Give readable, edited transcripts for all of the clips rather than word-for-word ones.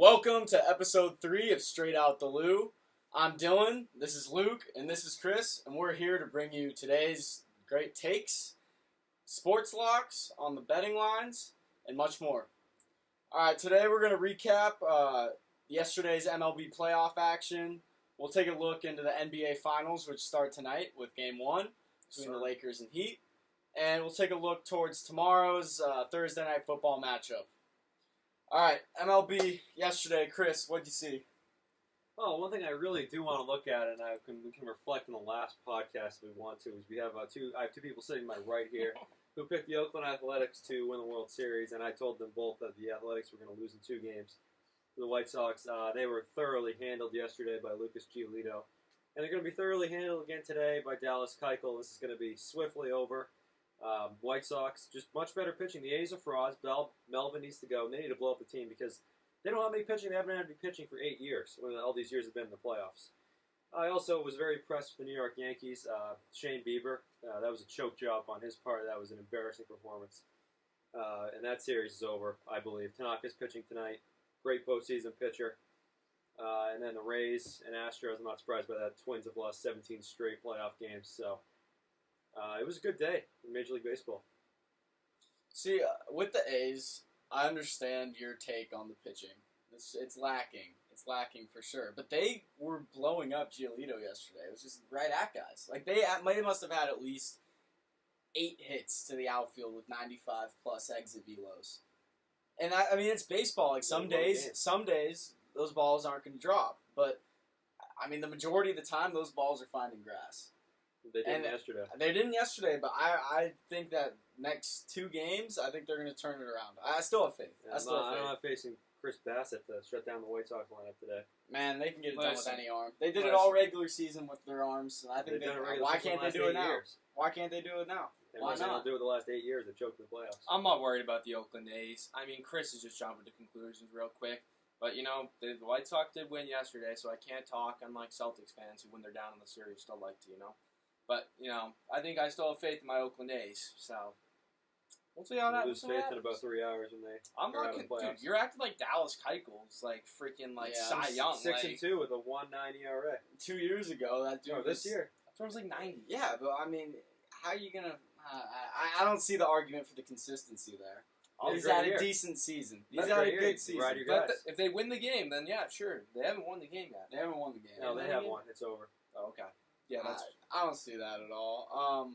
welcome to episode 3 of Straight Out the Lou. I'm Dylan, this is Luke, and this is Chris, and we're here to bring you today's great takes, sports locks on the betting lines, and much more. Alright, today we're going to recap yesterday's MLB playoff action. We'll take a look into the NBA Finals, which start tonight with Game 1 between the Lakers and Heat. And we'll take a look towards tomorrow's Thursday Night Football matchup. Alright, MLB yesterday. Chris, what'd you see? Oh, one thing I really do want to look at, and we can reflect on the last podcast if we want to, is we have I have two people sitting to my right here who picked the Oakland Athletics to win the World Series, and I told them both that the Athletics were going to lose in 2 games to the White Sox. They were thoroughly handled yesterday by Lucas Giolito, and they're going to be thoroughly handled again today by Dallas Keuchel. This is going to be swiftly over. White Sox, just much better pitching. The A's are frauds. Melvin needs to go. They need to blow up the team because they don't have any pitching. They haven't had any pitching for 8 years, when all these years have been in the playoffs. I also was very impressed with the New York Yankees. Shane Bieber, that was a choke job on his part. That was an embarrassing performance. And that series is over, I believe. Tanaka's pitching tonight. Great postseason pitcher. And then the Rays and Astros, I'm not surprised by that. Twins have lost 17 straight playoff games, so it was a good day in Major League Baseball. See, with the A's, I understand your take on the pitching. It's lacking. It's lacking for sure. But they were blowing up Giolito yesterday. It was just right at guys. Like, they must have had at least 8 hits to the outfield with 95-plus exit velos. And, I mean, it's baseball. Like, some days, those balls aren't going to drop. But, I mean, the majority of the time, those balls are finding grass. They didn't yesterday. They didn't yesterday, but I think that next 2 games, I think they're going to turn it around. I still have faith. I don't have faith in Chris Bassett to shut down the White Sox lineup today. Man, they can get it done with any arm. They did it all regular season with their arms, and I think why can't they do it now? Why can't they do it now? Why not? They do it the last 8 years. They choked in the playoffs. I'm not worried about the Oakland A's. I mean, Chris is just jumping to conclusions real quick. But, you know, the White Sox did win yesterday, so I can't talk, unlike Celtics fans who, when they're down in the series, still like to, you know. But, you know, I think I still have faith in my Oakland A's, so we'll see how that goes. You lose faith in about 3 hours when they I'm not dude, you're acting like Dallas Keuchel's like freaking Cy Young. 6-2 with a 1.9 ERA. 2 years ago, that dude. This year. That was like 90. Yeah, but I mean, how are you gonna? I don't see the argument for the consistency there. He's had a decent season. He's had a good season. But if they win the game, then yeah, sure. They haven't won the game yet. They haven't won the game. No, they have won. It's over. Oh, okay. Yeah, I don't see that at all.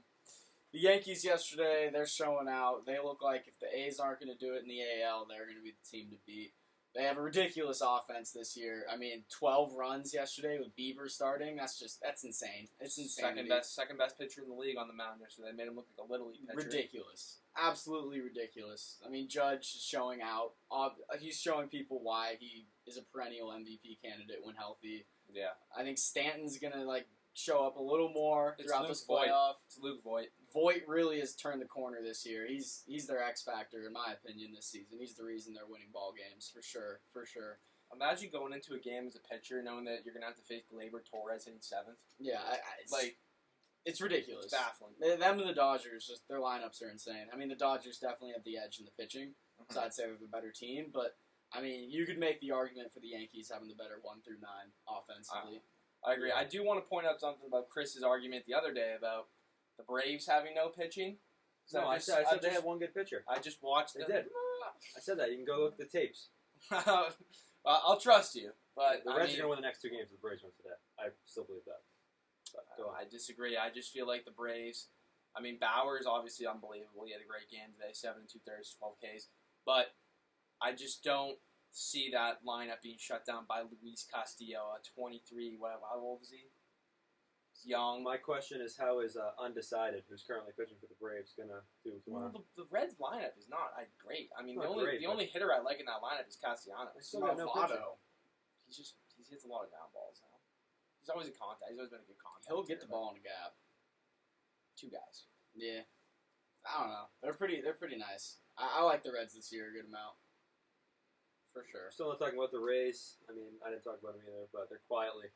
The Yankees yesterday, they're showing out. They look like if the A's aren't going to do it in the AL, they're going to be the team to beat. They have a ridiculous offense this year. I mean, 12 runs yesterday with Bieber starting. That's insane. It's insane. Second best pitcher in the league on the mound yesterday. They made him look like a Little League pitcher. Ridiculous. Absolutely ridiculous. I mean, Judge is showing out. He's showing people why he is a perennial MVP candidate when healthy. Yeah. I think Stanton's going to, show up a little more throughout this playoff. It's Luke Voit. Voit really has turned the corner this year. He's their X factor in my opinion this season. He's the reason they're winning ball games for sure. Imagine going into a game as a pitcher knowing that you're gonna have to face Gleyber Torres hitting 7th. Yeah, it's ridiculous. It's baffling. Them and the Dodgers, just their lineups are insane. I mean, the Dodgers definitely have the edge in the pitching, so I'd say they're the better team. But I mean, you could make the argument for the Yankees having the better 1 through 9 offensively. I agree. I do want to point out something about Chris's argument the other day about the Braves having no pitching. So I said they had one good pitcher. I just watched them. They did. I said that. You can go look at the tapes. I'll trust you. But the Reds are going to win the next 2 games if the Braves win today. I still believe that. I disagree. I just feel like the Braves, I mean, Bauer's obviously unbelievable. He had a great game today, 7 2/3, 12 Ks. But I just don't see that lineup being shut down by Luis Castillo, 23, how old is he? He's young. My question is, how is Undecided, who's currently pitching for the Braves, going to do tomorrow? Well, the Reds lineup is not great. I mean, the only hitter I like in that lineup is Castellanos. He's still got no pitcher. He hits a lot of ground balls now. He's always in contact. He's always been a good contact. He'll get the ball in the gap. 2 guys. Yeah. I don't know. They're pretty nice. I like the Reds this year a good amount. For sure. Still not talking about the Rays. I mean, I didn't talk about them either, but they're quietly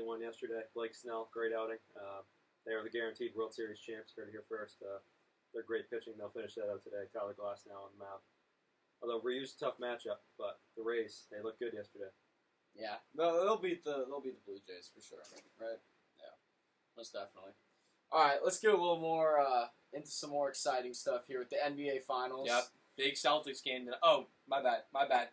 won yesterday. Blake Snell, great outing. They are the guaranteed World Series champs. Heard it here first. They're great pitching. They'll finish that out today. Tyler Glass now on the mound. Although Ryu's a tough matchup, but the Rays, they looked good yesterday. Yeah, they'll beat the Blue Jays for sure, right? Yeah, most definitely. All right, let's get a little more into some more exciting stuff here with the NBA Finals. Yep, big Celtics game. Oh, my bad.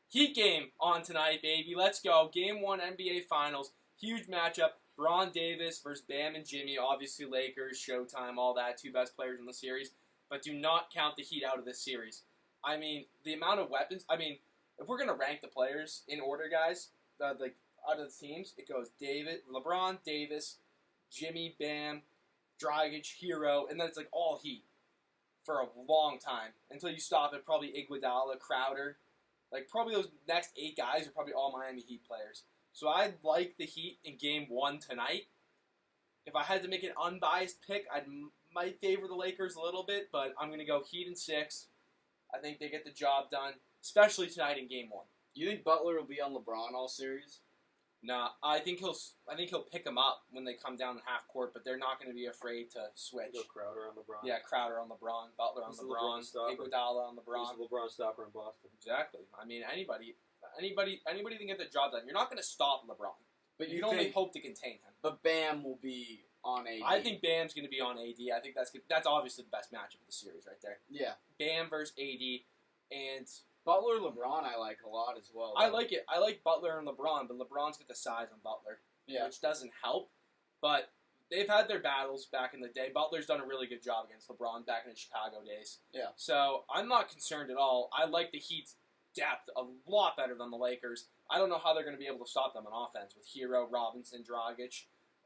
Heat game on tonight, baby. Let's go. Game 1 NBA Finals. Huge matchup. Bron Davis versus Bam and Jimmy. Obviously, Lakers, Showtime, all that. 2 best players in the series. But do not count the Heat out of this series. I mean, the amount of weapons. I mean, if we're going to rank the players in order, guys, out of the teams, it goes LeBron, Davis, Jimmy, Bam, Dragic, Hero, and then it's like all Heat for a long time. Until you stop at probably Iguodala, Crowder. Like, probably those next 8 guys are probably all Miami Heat players. So I like the Heat in Game 1 tonight. If I had to make an unbiased pick, I might favor the Lakers a little bit, but I'm going to go Heat in 6. I think they get the job done, especially tonight in Game 1. You think Butler will be on LeBron all series? Nah, I think he'll pick him up when they come down the half court, but they're not going to be afraid to switch. Go Crowder on LeBron. Yeah, Crowder on LeBron, Butler on LeBron, Iguodala on LeBron. He's the LeBron stopper in Boston. Exactly. I mean, anybody can get the job done. You're not going to stop LeBron, But you can only hope to contain him. But Bam will be on AD. I think Bam's going to be on AD. I think that's obviously the best matchup of the series right there. Yeah. Bam versus AD, and Butler LeBron I like a lot as well. I like it. I like Butler and LeBron, but LeBron's got the size on Butler, which doesn't help. But they've had their battles back in the day. Butler's done a really good job against LeBron back in the Chicago days. Yeah. So I'm not concerned at all. I like the Heat's depth a lot better than the Lakers. I don't know how they're going to be able to stop them on offense with Hero, Robinson, Dragic.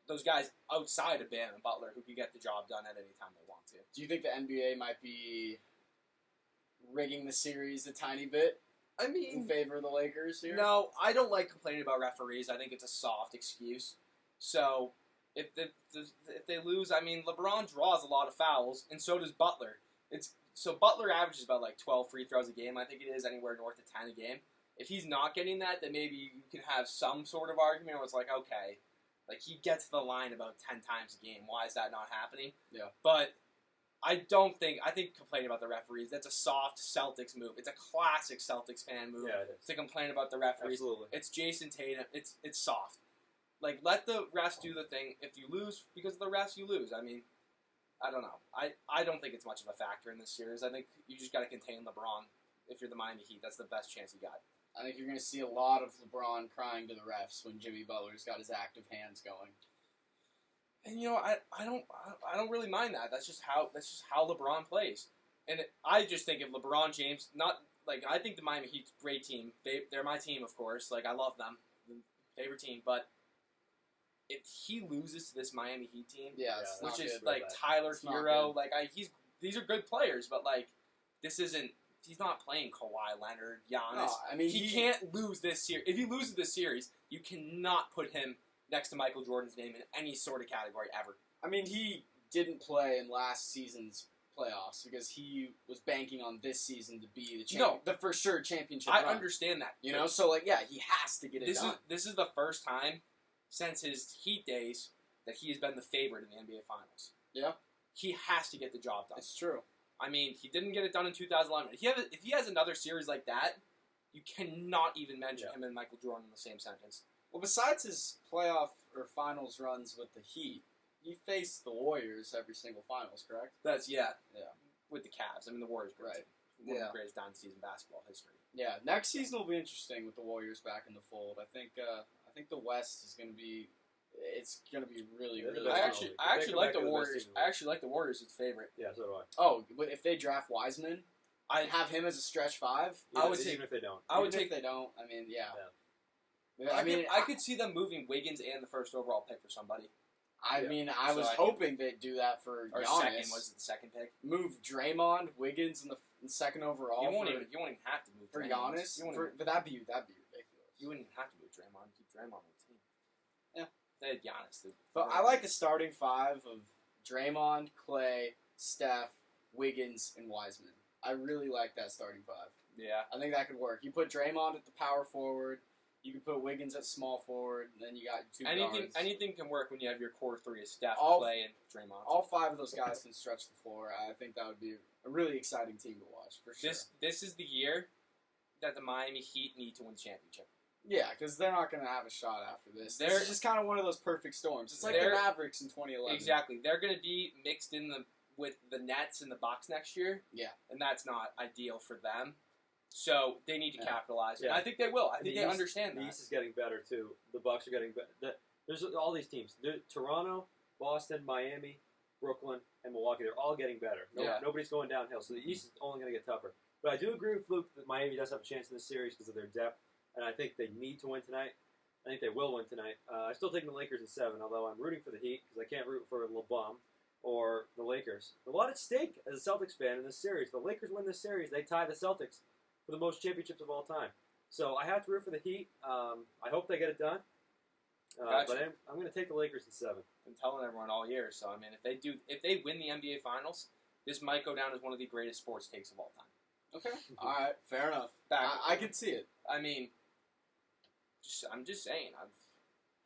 Those guys outside of Bam and Butler who can get the job done at any time they want to. Do you think the NBA might be rigging the series a tiny bit I mean, in favor of the Lakers here? No, I don't like complaining about referees. I think it's a soft excuse. So if they lose, I mean, LeBron draws a lot of fouls, and so does Butler. So Butler averages about like 12 free throws a game. I think it is anywhere north of 10 a game. If he's not getting that, then maybe you can have some sort of argument where it's like, okay, like he gets to the line about 10 times a game. Why is that not happening? Yeah. But I think complaining about the referees, that's a soft Celtics move. It's a classic Celtics fan move to complain about the referees. Absolutely. It's Jason Tatum. It's soft. Like, let the refs do the thing. If you lose because of the refs, you lose. I mean, I don't know. I don't think it's much of a factor in this series. I think you just got to contain LeBron. If you're the Miami Heat, that's the best chance you got. I think you're going to see a lot of LeBron crying to the refs when Jimmy Butler's got his active hands going. And you know, I don't really mind that. That's just how LeBron plays. And I just think if LeBron James, I think the Miami Heat's a great team. They're my team, of course. Like, I love them, favorite team. But if he loses to this Miami Heat team, which is like Tyler Hero, these are good players, but like this isn't. He's not playing Kawhi Leonard, Giannis. No, I mean, he can't lose this series. If he loses this series, you cannot put him next to Michael Jordan's name in any sort of category ever. I mean, he didn't play in last season's playoffs because he was banking on this season to be the for sure championship I run. understand that. You know, so he has to get it done. This is the first time since his Heat days that he has been the favorite in the NBA Finals. Yeah. He has to get the job done. It's true. I mean, he didn't get it done in 2011. If he has another series like that, you cannot even mention him and Michael Jordan in the same sentence. Well, besides his playoff or finals runs with the Heat, he faced the Warriors every single finals, correct? That's Yeah. With the Cavs. I mean, the Warriors, right? One of the greatest dynasties in basketball history. Yeah, next season will be interesting with the Warriors back in the fold. I think the West is going to be. It's going to be really, really. I actually like the Warriors. I actually like the Warriors as favorite. Yeah, so do I. Oh, but if they draft Wiseman, I'd have him as a stretch 5. Yeah, I would take. Even if they don't. If they don't. I mean, yeah. I could see them moving Wiggins and the first overall pick for somebody. I was hoping they'd do that for Giannis. Was it the second pick? Move Draymond, Wiggins in the second overall. You won't even have to move for Draymond. Giannis. But that'd be ridiculous. You wouldn't even have to move Draymond. Keep Draymond on the team. Yeah, they had Giannis. But I like the starting 5 of Draymond, Clay, Steph, Wiggins, and Wiseman. I really like that starting 5. Yeah, I think that could work. You put Draymond at the power forward. You can put Wiggins at small forward, and then you got two guards. Anything can work when you have your core three of Steph, Clay, and Draymond. All 5 of those guys can stretch the floor. I think that would be a really exciting team to watch, for sure. This is the year that the Miami Heat need to win the championship. Yeah, because they're not going to have a shot after this. This is just kind of one of those perfect storms. It's like the Mavericks in 2011. Exactly. They're going to be mixed in with the Nets and the Bucks next year. Yeah. And that's not ideal for them. So they need to capitalize. Yeah. And I think they will. I think they understand that. The East is getting better, too. The Bucks are getting better. There's all these teams. Toronto, Boston, Miami, Brooklyn, and Milwaukee. They're all getting better. Nobody's going downhill. So the East is only going to get tougher. But I do agree with Luke that Miami does have a chance in this series because of their depth. And I think they need to win tonight. I think they will win tonight. I still take the Lakers in 7, although I'm rooting for the Heat because I can't root for LeBum or the Lakers. A lot at stake as a Celtics fan in this series. The Lakers win this series, they tie the Celtics for the most championships of all time. So I have to root for the Heat. I hope they get it done. But I'm going to take the Lakers in 7. Been telling everyone all year. So I mean, if they win the NBA Finals, this might go down as one of the greatest sports takes of all time. Okay. All right. Fair enough. I can see it. I mean, I'm just saying.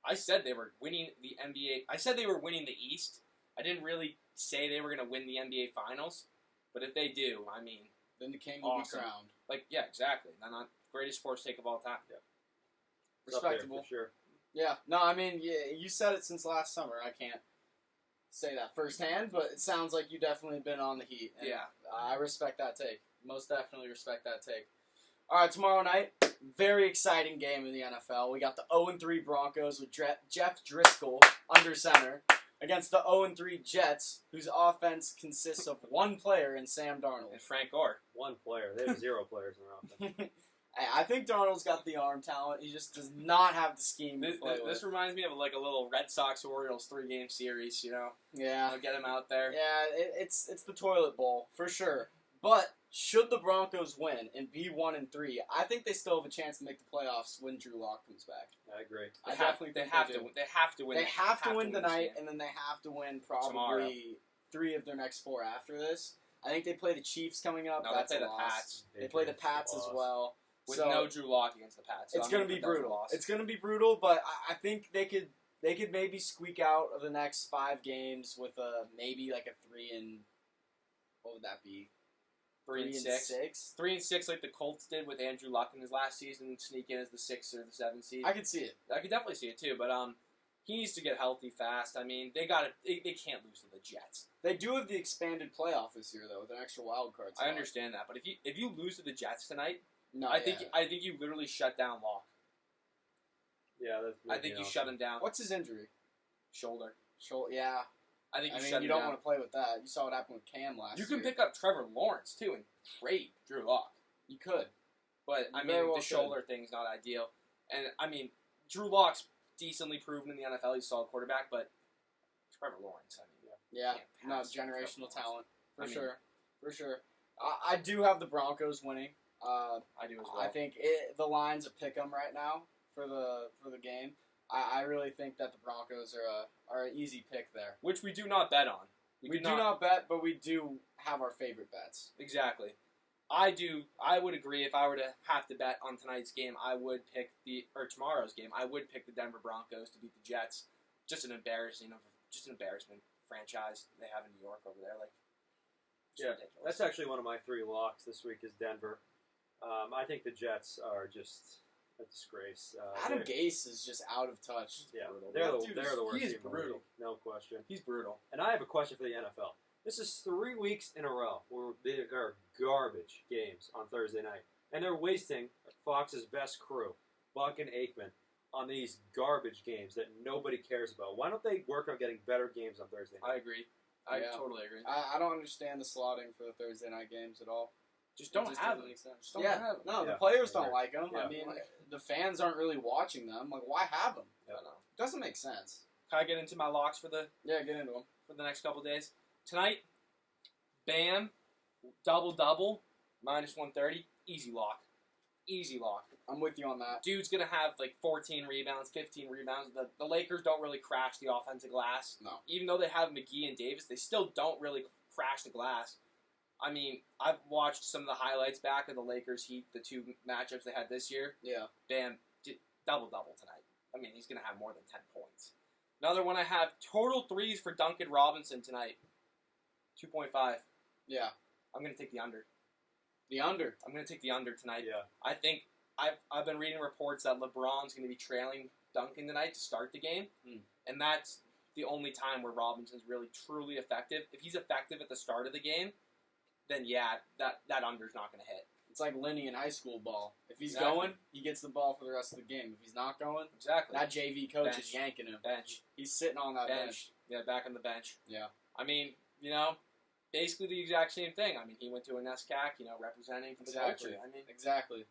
I said they were winning the NBA. I said they were winning the East. I didn't really say they were going to win the NBA Finals, but if they do, I mean, then the king will be crowned. Like, yeah, exactly. They're not greatest sports take of all time. Yeah. Respectable. For sure. Yeah. No, I mean, you said it since last summer. I can't say that firsthand, but it sounds like you definitely been on the Heat. And I respect that take. Most definitely respect that take. All right, tomorrow night, very exciting game in the NFL. We got the 0-3 Broncos with Jeff Driscoll under center against the 0-3 Jets, whose offense consists of one player in Sam Darnold. And Frank Gore. One player. They have 0 players in their offense. I think Darnold's got the arm talent. He just does not have the scheme to play with. This reminds me of like a little Red Sox-Orioles 3-game series, you know? Yeah. Get him out there. Yeah, it's the toilet bowl, for sure. But should the Broncos win and be 1-3, I think they still have a chance to make the playoffs when Drew Lock comes back. I agree. They have to win. They have to win tonight, and then they have to win probably tomorrow. 3 of their next 4 after this. I think they play the Chiefs coming up. No, That's they play a the loss. Pats. They play the Pats as well. With no Drew Lock against the Pats. So it's going to be brutal. It's going to be brutal, but I think they could maybe squeak out of the next 5 games with maybe like a 3 and what would that be? 3-6. 3-6 like the Colts did with Andrew Luck in his last season and sneak in as the 6th or the 7th seed. I could see it. I could definitely see it too, but he needs to get healthy fast. I mean, they can't lose to the Jets. They do have the expanded playoff this year though, with an extra wild card slot. I understand that, but if you lose to the Jets tonight, no, I think you literally shut down Locke. Yeah, I think you shut him down. What's his injury? Shoulder. Yeah. I think you don't want to play with that. You saw what happened with Cam last year. You can pick up Trevor Lawrence too and trade Drew Lock. You could, but I mean the shoulder thing's not ideal. And I mean Drew Lock's decently proven in the NFL. He's a solid quarterback, but Trevor Lawrence. I mean, generational talent for sure. I do have the Broncos winning. I do as well. I think the line's a pick 'em right now for the game. I really think that the Broncos are an easy pick there. Which we do not bet on. We do not bet, but we do have our favorite bets. Exactly. I would agree if I were to have to bet on tonight's game, I would pick tomorrow's game. I would pick the Denver Broncos to beat the Jets. Just an embarrassment franchise they have in New York over there. Like, ridiculous. That's actually one of my 3 locks this week is Denver. I think the Jets are just a disgrace. Adam Gase is just out of touch. Yeah, brutal. they're the worst. He's team brutal. in the league, no question. He's brutal. And I have a question for the NFL. This is 3 weeks in a row where there are garbage games on Thursday night, and they're wasting Fox's best crew, Buck and Aikman, on these garbage games that nobody cares about. Why don't they work on getting better games on Thursday night? I agree. I totally agree. I don't understand the slotting for the Thursday night games at all. Just don't have them. Just don't have them. No, the players don't like them. Yeah. I mean, the fans aren't really watching them. Like, why have them? I don't know. It doesn't make sense. Can I get into my locks for the get into them for the next couple days? Tonight, Bam, double, -130, easy lock. Easy lock. I'm with you on that. Dude's going to have like 14 rebounds, 15 rebounds. The Lakers don't really crash the offensive glass. No. Even though they have McGee and Davis, they still don't really crash the glass. I mean, I've watched some of the highlights back of the Lakers Heat, the 2 matchups they had this year. Yeah. Bam, double-double tonight. I mean, he's going to have more than 10 points. Another one I have, total threes for Duncan Robinson tonight. 2.5. Yeah. I'm going to take the under. The under. I'm going to take the under tonight. Yeah. I think I've been reading reports that LeBron's going to be trailing Duncan tonight to start the game, and that's the only time where Robinson's really truly effective. If he's effective at the start of the game, then yeah, that under's not going to hit. It's like Lenny in high school ball. If he's Exactly. going, he gets the ball for the rest of the game. If he's not going, Exactly. that JV coach Bench. is yanking him. Bench. He's sitting on that bench. Yeah, back on the bench. Yeah. I mean, basically the exact same thing. I mean, he went to an SCAC, representing for the Exactly. culture. I mean, Exactly.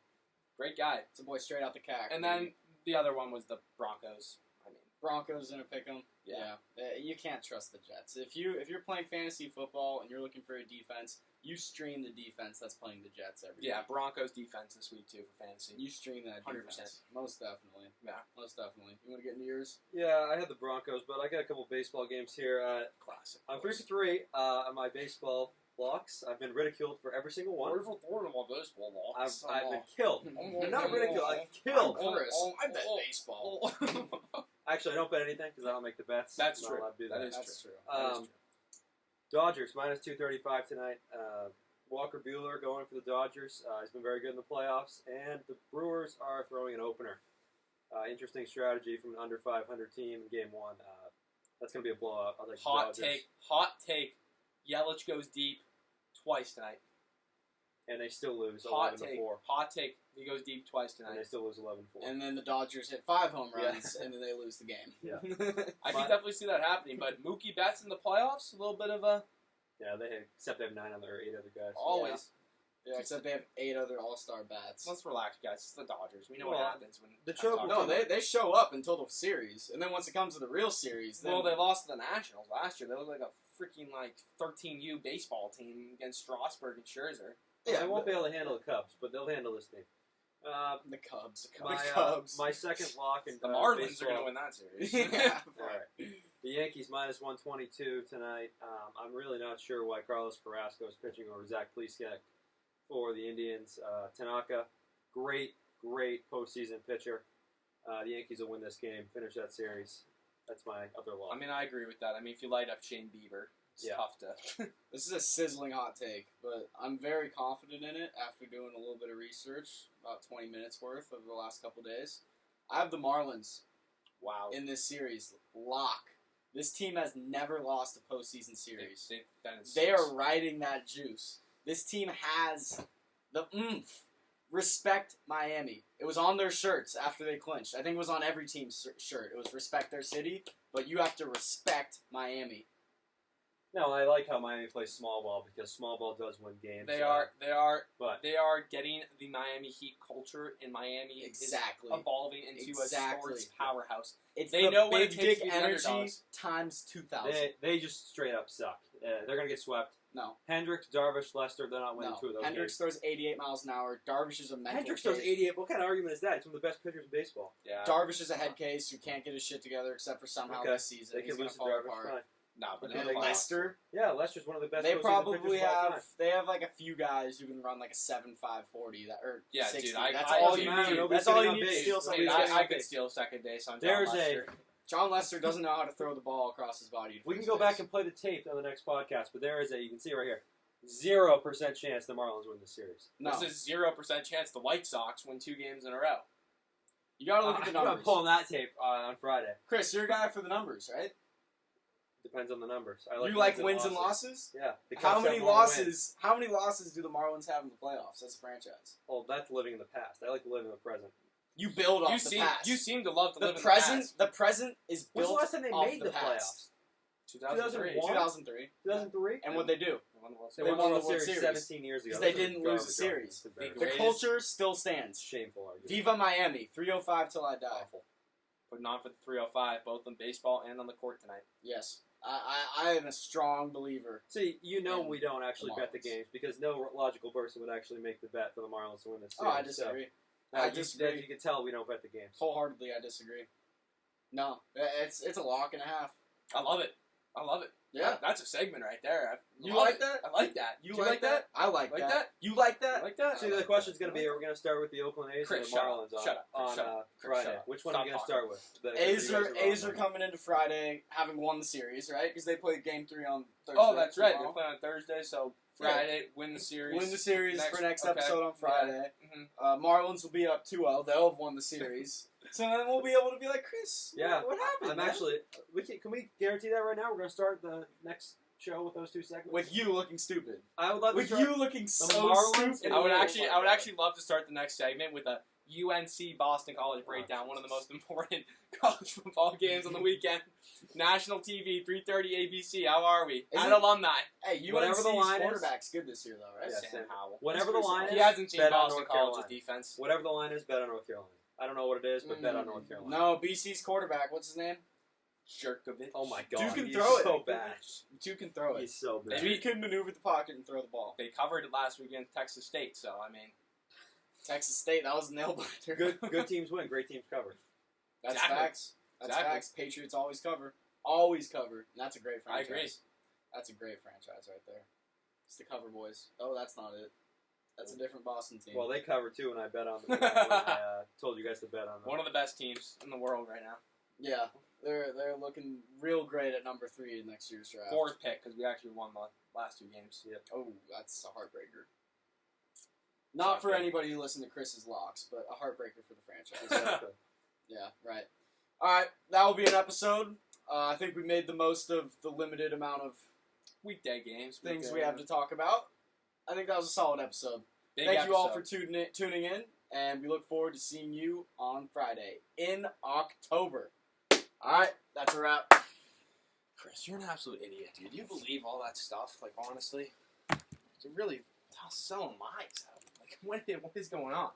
great guy. It's a boy straight out the CAC. And then the other one was the Broncos. I mean, Broncos gonna pick them. Yeah. You can't trust the Jets. If you're playing fantasy football and you're looking for a defense, you stream the defense that's playing the Jets every yeah, week. Broncos defense this week too for fantasy. You stream that 100%. defense. Most definitely. Yeah. Most definitely. You want to get into yours? Yeah, I had the Broncos, but I got a couple baseball games here. Classic. I'm 3 for 3 on my baseball blocks. I've been ridiculed for every single one. Wonderful Florida baseball law. I've been killed. Not ridiculed, I'm Kill. killed. Chris. I bet oh, baseball. Actually, I don't bet anything because I don't make the bets. That's I'm not true. allowed to do That that. is That's true. That is true. Dodgers minus 235 tonight. Walker Buehler going for the Dodgers. He's been very good in the playoffs, and the Brewers are throwing an opener. Interesting strategy from an under 500 team in Game 1. That's going to be a blowout. I'll take the Dodgers. Hot take. Yelich goes deep twice tonight. And they still lose Hot 11-4. take. He goes deep twice And tonight. they still lose 11-4. And then the Dodgers hit 5 home runs, and then they lose the game. Yeah. I can definitely see that happening, but Mookie Betts in the playoffs, a little bit of a Yeah, except they have 9 other 8 other guys. always. Yeah, except they have 8 other All-Star bats. Let's relax, guys. It's the Dodgers. We know Well, what happens when the choke- No, they show up until the series, and then once it comes to the real series, then Well, they lost to the Nationals last year. They look like a freaking 13U baseball team against Strasburg and Scherzer. They won't be able to handle the Cubs, but they'll handle this team. the Cubs. My, the Cubs. my second lock in The Marlins baseball. are going to win that series. Yeah. Right. The Yankees minus 122 tonight. I'm really not sure why Carlos Carrasco is pitching over Zach Plesac for the Indians. Tanaka, great postseason pitcher. The Yankees will win this game, finish that series. That's my other lock. I mean, I agree with that. I mean, if you light up Shane Bieber, it's Yeah. tough to. This is a sizzling hot take, but I'm very confident in it after doing a little bit of research, about 20 minutes worth over the last couple days. I have the Marlins Wow. in this series. Lock. This team has never lost a postseason series. They are riding that juice. This team has the oomph. Respect Miami. It was on their shirts after they clinched. I think it was on every team's shirt. It was respect their city, but you have to respect Miami. No, I like how Miami plays small ball because small ball does win games. They are But getting the Miami Heat culture in Miami Exactly. is evolving into a sports powerhouse. It's They the know what it big takes to dick be the energy underdogs. times 2,000. they just straight up suck. They're going to get swept. No. Hendricks, Darvish, Lester, they're not winning 2 of those Hendricks games. throws 88 miles an hour. Darvish is a mental Hendricks case. throws 88. What kind of argument is that? He's one of the best pitchers in baseball. Yeah. Darvish is a head case who can't get his shit together except for somehow Okay. this season. They He's can going lose to to fall Darvish. apart. Fine. No, but Okay, they lost. Lester, Yeah, Lester's one of the best they postseason probably pitchers of all have. time. They have like a few guys who can run like a 7.540 or Yeah, 60. dude, That's I- all doesn't you matter. need. Nobody's That's all getting you on need to base. steal Nobody's somebody's getting base. on I could base. steal second base on John There's Lester. John Lester doesn't know how to throw the ball across his body. We can go back and play the tape on the next podcast, but there is you can see right here, 0% chance the Marlins win this series. No, This is 0% chance the White Sox win 2 games in a row. you got to look at the I'm numbers. pulling that tape on Friday. Chris, you're a guy for the numbers, right? Depends on the numbers. I You like wins and losses? Yeah. The How Cubs many have more wins. losses? How many losses do the Marlins have in the playoffs as a franchise? Oh, that's living in the past. I like to live in the present. You build off You the seem past. you seem to love to the live in present. the The present is When's built the last time they off made the past. past. 2003. 2001? 2003. 2003? And what they do? They won the World They Series. won the World Series 17 years ago. 'Cause they That's a didn't lose the garbage series. argument. It's The Greatest- culture still stands. Shameful argument. Viva Miami. 305 till I die. Awful. Putting on for the 305, both on baseball and on the court tonight. Yes. I am a strong believer. See, And we don't actually bet the Marlins. games because no logical person would actually make the bet for the Marlins to win this Oh, series. I disagree. So, I you disagree. can tell we don't bet the games. Wholeheartedly, I disagree. No. It's a lock and a half. I love it. I love it. Yeah. That's a segment right there. You like that? I like that. You Do you like that? I like Like that. that? You like that? I like that? See, the question's going to be: are we going to start with the Oakland A's Chris, or the shut Marlins up. Shut up. Chris, on shut up. Chris, Friday? shut up. Which one are we going to Stop start with? A's are coming into Friday having won the series, right? Because they played Game 3 on Thursday. Oh, that's right. They're tomorrow. playing on Thursday, so Friday, win the series. Win the series for next okay. episode on Friday. Yeah. Marlins will be up 2-0. They'll have won the series. So then we'll be able to be like, Chris, Yeah. what happened? I'm man? actually. Can we guarantee that right now? We're going to start the next show with those two segments. With you looking stupid. I would love to With start you looking so Marlins stupid. I would Yeah. actually love to start the next segment with a UNC Boston College breakdown, one of the most important college football games on the weekend. National TV, 3:30 ABC. How are we? Is At it- alumni. Hey, Whatever UNC's the line is- quarterback's good this year, though, right? Yeah, Sam Sam. Howell. Whatever the line He is, hasn't seen bet on Boston North College's Carolina. defense. Whatever the line is, bet on North Carolina. I don't know what it is, but bet on North Carolina. No, BC's quarterback, what's his name? Jerkovich. Oh my God, can he's throw it. so bad. Two can throw it. He's so bad. Two can maneuver the pocket and throw the ball. They covered it last week against Texas State, so I mean, Texas State, that was a nail biter. Good teams win. Great teams cover. That's Exactly. facts. That's Exactly. facts. Patriots always cover. Always cover. And that's a great I franchise. agree. That's a great franchise right there. It's the Cover Boys. Oh, that's not it. That's a different Boston team. Well, they cover too, and I bet on them. I told you guys to bet on them. one of the best teams in the world right now. yeah, they're looking real great at number 3 in next year's draft. Fourth pick because we actually won the last 2 games. Yep. Oh, that's a heartbreaker. Not for anybody who listened to Chris's locks, but a heartbreaker for the franchise. Exactly. Yeah, right. All right, that will be an episode. I think we made the most of the limited amount of Weekday games. things we have to talk about. I think that was a solid episode. Big Thank you all episode. for tuning in, and we look forward to seeing you on Friday in October. All right, that's a wrap. Chris, you're an absolute idiot, dude. You believe all that stuff? Like, honestly, you're really selling lies. Like, what is going on?